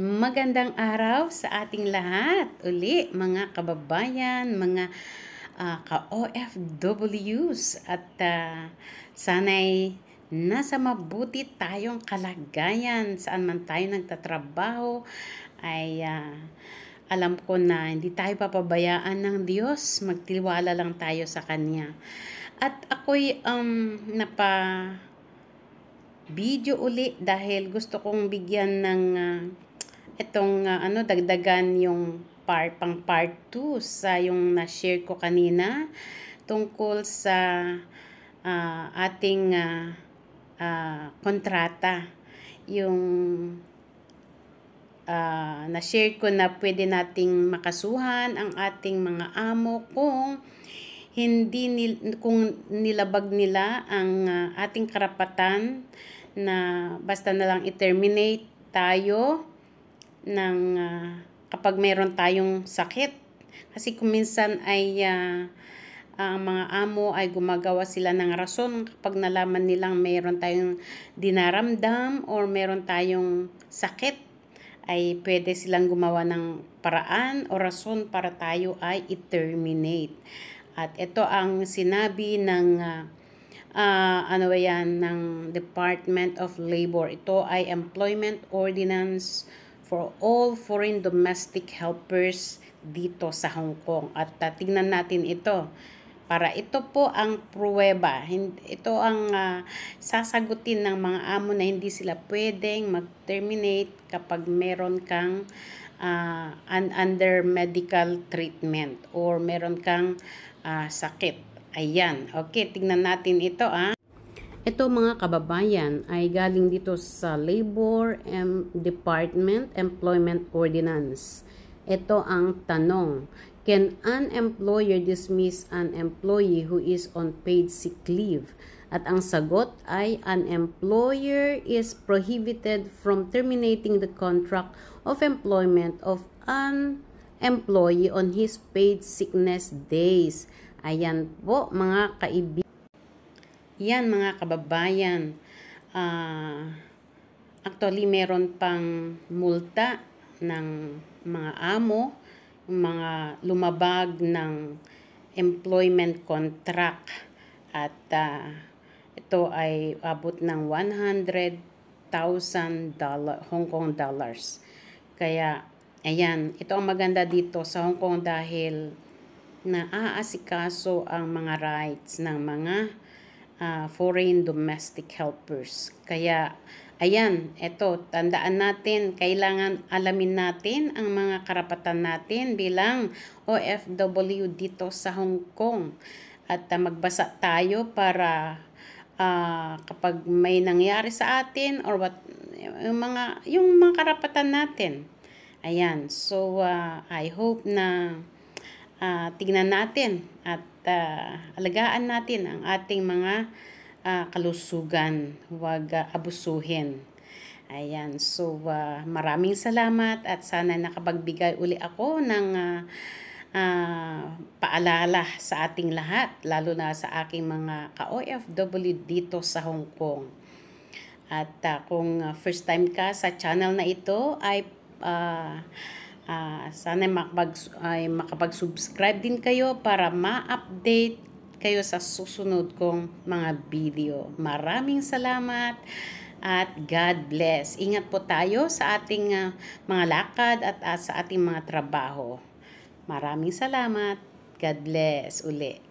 Magandang araw sa ating lahat. Uli, mga kababayan, mga ka-OFWs at sana'y nasa mabuti tayong kalagayan saan man tayo nagtatrabaho ay alam ko na hindi tayo papabayaan ng Diyos. Magtiwala lang tayo sa Kanya. At ako'y video uli dahil gusto kong bigyan ng dagdagan yung pang part 2 sa yung na-share ko kanina tungkol sa ating kontrata. Yung na-share ko na pwede nating makasuhan ang ating mga amo kung kung nilabag nila ang ating karapatan na basta na lang i-terminate tayo ng kapag meron tayong sakit. Kasi kung minsan ay ang mga amo ay gumagawa sila ng rason kapag nalaman nilang meron tayong dinaramdam or meron tayong sakit, ay pwede silang gumawa ng paraan o rason para tayo ay i-terminate. At ito ang sinabi ng ng Department of Labor. Ito ay Employment Ordinance for all foreign domestic helpers dito sa Hong Kong. At tingnan natin ito. Para ito po ang pruweba. Ito ang sasagutin ng mga amo na hindi sila pwedeng mag-terminate kapag meron kang under medical treatment or meron kang sakit. Ayan. Okay, tingnan natin ito. Ito mga kababayan ay galing dito sa Labor Department Employment Ordinance. Ito ang tanong. Can an employer dismiss an employee who is on paid sick leave? At ang sagot ay an employer is prohibited from terminating the contract of employment of an employee on his paid sickness days. Ayan po mga kaibigan. Yan mga kababayan. Actually meron pang multa ng mga amo, mga lumabag ng employment contract. At ito ay abot ng $100,000 Hong Kong dollars. Kaya ayan, ito ang maganda dito sa Hong Kong dahil naaasikaso ang mga rights ng mga foreign domestic helpers. Kaya ayan, ito, tandaan natin, kailangan alamin natin ang mga karapatan natin bilang OFW dito sa Hong Kong. At magbasa tayo para kapag may nangyari sa atin or yung mga karapatan natin. Ayan, so I hope na tignan natin at alagaan natin ang ating mga kalusugan. Huwag abusuhin. Ayan, so maraming salamat at sana nakapagbigay uli ako ng paalala sa ating lahat, lalo na sa aking mga ka-OFW dito sa Hong Kong. At kung first time ka sa channel na ito ay sana makapag-subscribe din kayo para ma-update kayo sa susunod kong mga video. Maraming salamat at God bless. Ingat po tayo sa ating mga lakad at sa ating mga trabaho. Maraming salamat. God bless uli.